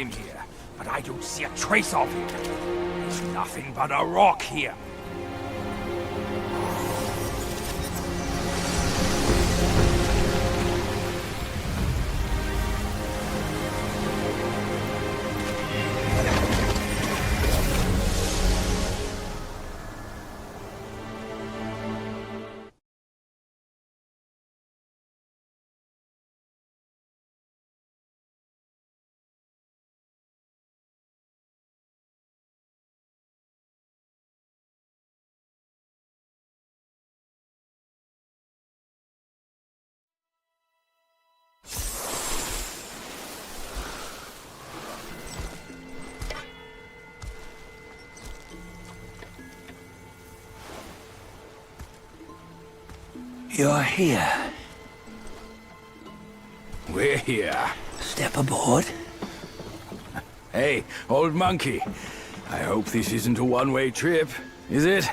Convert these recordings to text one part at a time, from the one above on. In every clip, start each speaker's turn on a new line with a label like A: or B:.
A: him here, but I don't see a trace of him. There's nothing but a rock here.
B: You're here.
A: We're here.
B: Step aboard.
A: Hey, old monkey. I hope this isn't a one-way trip, is it?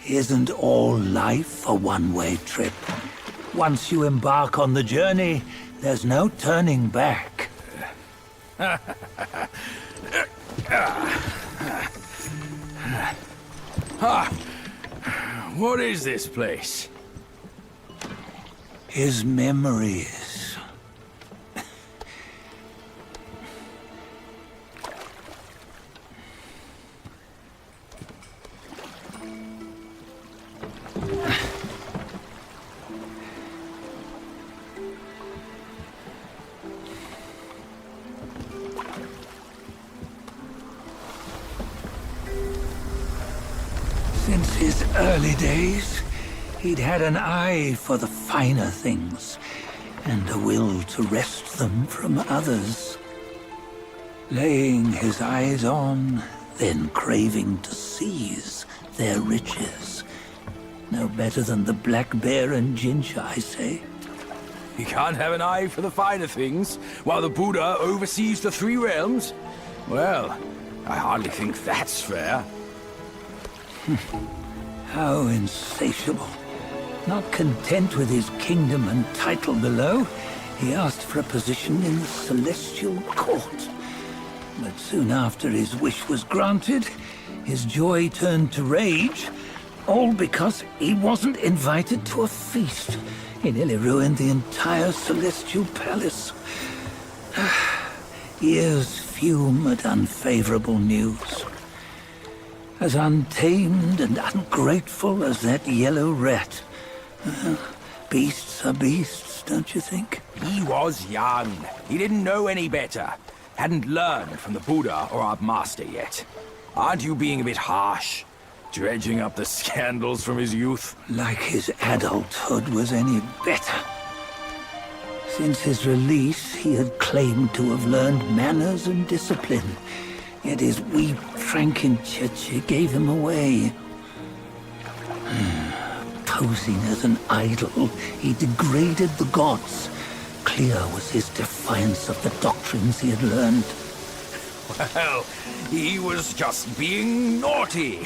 B: Isn't all life a one-way trip? Once you embark on the journey, there's no turning back.
A: What is this place?
B: His memories. Since his early days, he'd had an eye for the finer things, and a will to wrest them from others. Laying his eyes on, then craving to seize their riches. No better than the black bear and Jinja, I say.
A: You can't have an eye for the finer things, while the Buddha oversees the three realms? Well, I hardly think that's fair.
B: How insatiable. Not content with his kingdom and title below, he asked for a position in the Celestial Court. But soon after his wish was granted, his joy turned to rage, all because he wasn't invited to a feast. He nearly ruined the entire Celestial Palace. Ears fume at unfavorable news. As untamed and ungrateful as that yellow rat. Beasts are beasts, don't you think?
A: He was young. He didn't know any better. Hadn't learned from the Buddha or our master yet. Aren't you being a bit harsh? Dredging up the scandals from his youth?
B: Like his adulthood was any better. Since his release, he had claimed to have learned manners and discipline. Yet his weak Frankenchurch gave him away. Posing as an idol, he degraded the gods. Clear was his defiance of the doctrines he had learned.
A: Well, he was just being naughty.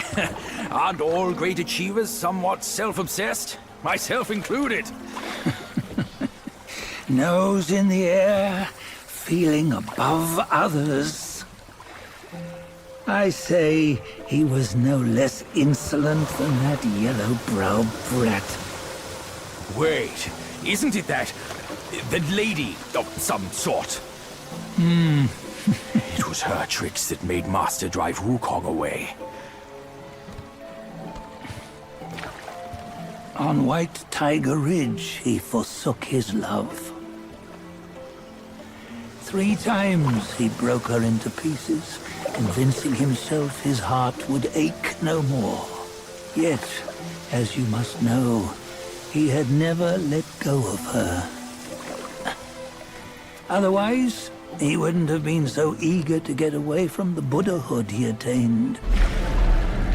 A: Aren't all great achievers somewhat self-obsessed? Myself included.
B: Nose in the air, feeling above others. I say he was no less insolent than that yellow-browed brat.
A: Wait, isn't it that lady of some sort? It was her tricks that made Master drive Wukong away.
B: On White Tiger Ridge, he forsook his love. 3 times he broke her into pieces, convincing himself his heart would ache no more. Yet, as you must know, he had never let go of her. Otherwise, he wouldn't have been so eager to get away from the Buddhahood he attained.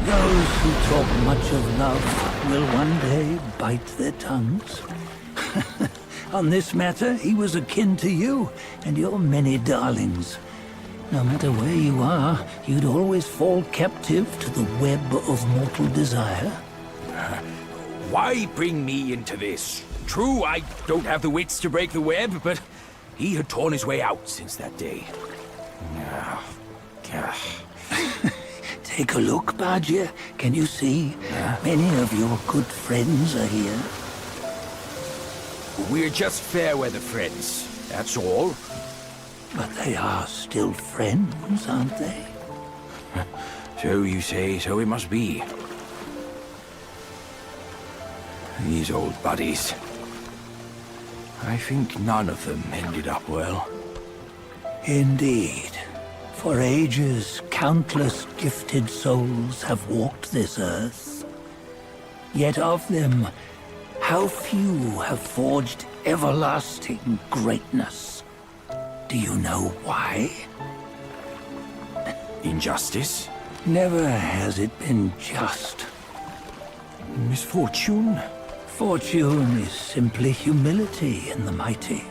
B: Those who talk much of love will one day bite their tongues. On this matter, he was akin to you and your many darlings. No matter where you are, you'd always fall captive to the web of mortal desire.
A: Why bring me into this? True, I don't have the wits to break the web, but he had torn his way out since that day.
B: Take a look, Badger. Can you see? Many of your good friends are here.
A: We're just fair weather friends, that's all.
B: But they are still friends, aren't they?
A: So you say, so it must be. These old buddies. I think none of them ended up well.
B: Indeed. For ages, countless gifted souls have walked this earth. Yet of them, how few have forged everlasting greatness? Do you know why?
A: Injustice?
B: Never has it been just.
A: Misfortune?
B: Fortune is simply humility in the mighty.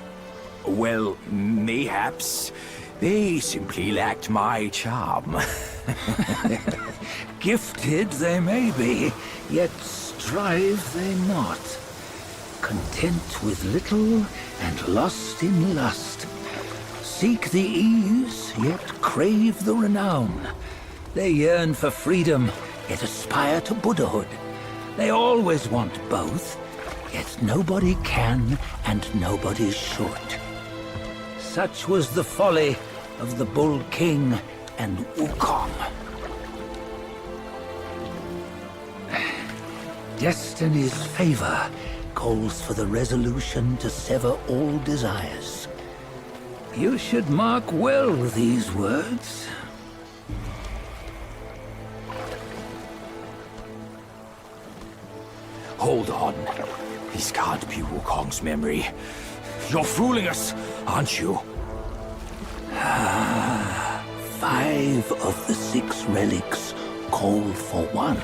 A: Well, mayhaps. They simply lacked my charm.
B: Gifted they may be, yet strive they not. Content with little and lost in lust. Seek the ease, yet crave the renown. They yearn for freedom, yet aspire to Buddhahood. They always want both, yet nobody can and nobody should. Such was the folly of the Bull King and Wukong. Destiny's favor calls for the resolution to sever all desires. You should mark well these words.
A: Hold on. This can't be Wukong's memory. You're fooling us, aren't you?
B: 5 of the 6 relics call for one.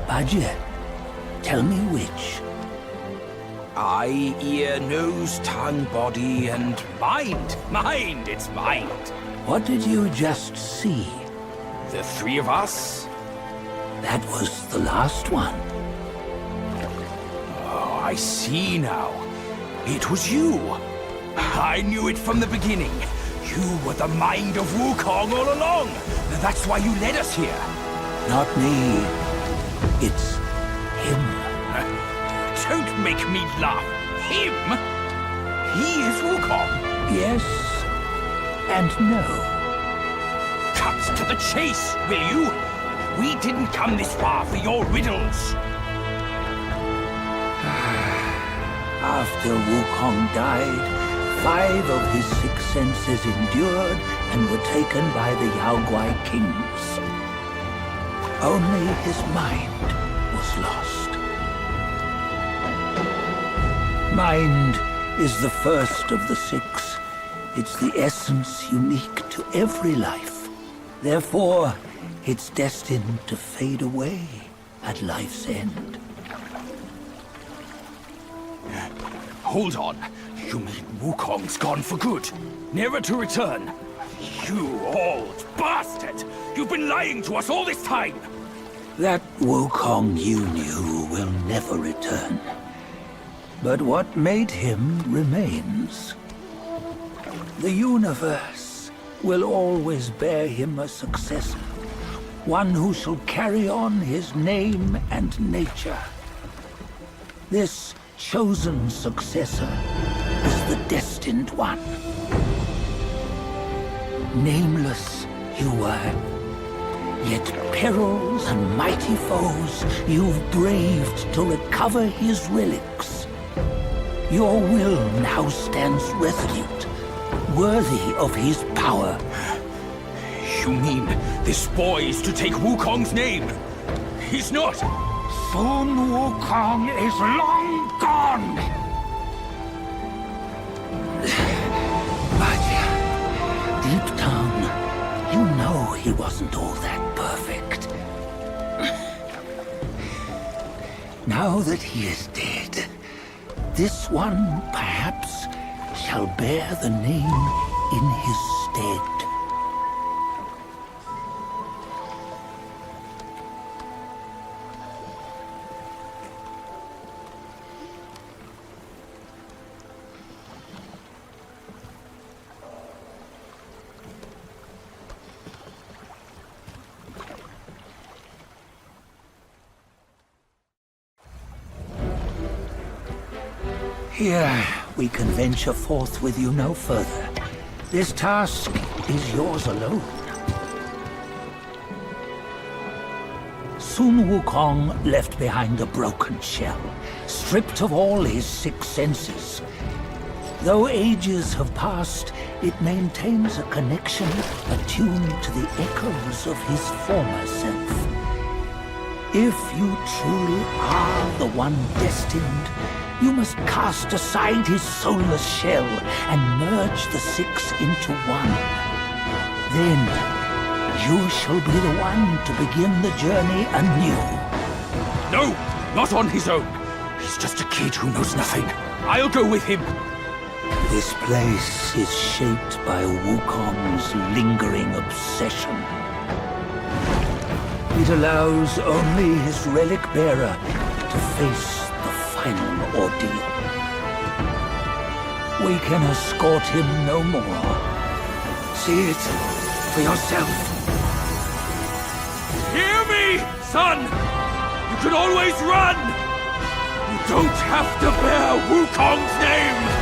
B: Badger, tell me which.
A: Eye, ear, nose, tongue, body, and mind. Mind, it's mind.
B: What did you just see?
A: The 3 of us?
B: That was the last one.
A: Oh, I see now. It was you. I knew it from the beginning. You were the mind of Wukong all along. That's why you led us here.
B: Not me. It's him.
A: Don't make me laugh. Him? He is Wukong.
B: Yes and no.
A: Cut to the chase, will you? We didn't come this far for your riddles.
B: After Wukong died, 5 of his 6 senses endured and were taken by the Yaoguai kings. Only his mind was lost. Mind is the first of the 6. It's the essence unique to every life. Therefore, it's destined to fade away at life's end.
A: Hold on. You mean Wukong's gone for good? Never to return? You old bastard! You've been lying to us all this time!
B: That Wukong you knew will never return. But what made him remains. The universe will always bear him a successor. One who shall carry on his name and nature. This chosen successor is the destined one. Nameless you were, yet perils and mighty foes you've braved to recover his relics. Your will now stands resolute, worthy of his power.
A: You mean this boy is to take Wukong's name? He's not!
B: Sun Wukong is long gone! But deep down, you know he wasn't all that perfect. Now that he is dead, this one, perhaps, shall bear the name in his stead. Here, we can venture forth with you no further. This task is yours alone. Soon Wukong left behind a broken shell, stripped of all his 6 senses. Though ages have passed, it maintains a connection attuned to the echoes of his former self. If you truly are the one destined, you must cast aside his soulless shell and merge the 6 into one. Then, you shall be the one to begin the journey anew.
A: No, not on his own. He's just a kid who knows nothing. I'll go with him.
B: This place is shaped by Wukong's lingering obsession. It allows only his relic bearer to face the final ordeal. We can escort him no more. See it for yourself.
A: Hear me, son! You can always run! You don't have to bear Wukong's name!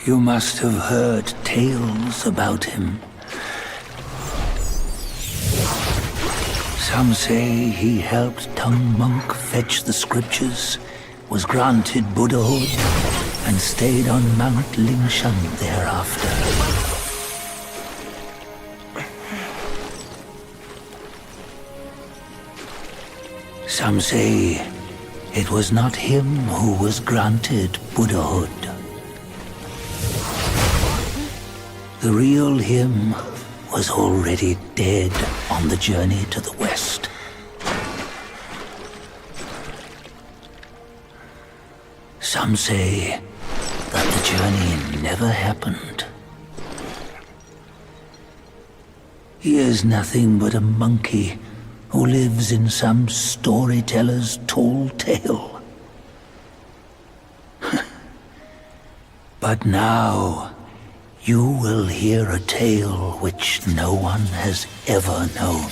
B: You must have heard tales about him. Some say he helped Tung Monk fetch the scriptures, was granted Buddhahood, and stayed on Mount Lingshan thereafter. Some say it was not him who was granted Buddhahood. The real him was already dead on the journey to the west. Some say that the journey never happened. He is nothing but a monkey who lives in some storyteller's tall tale. But now, you will hear a tale which no one has ever known.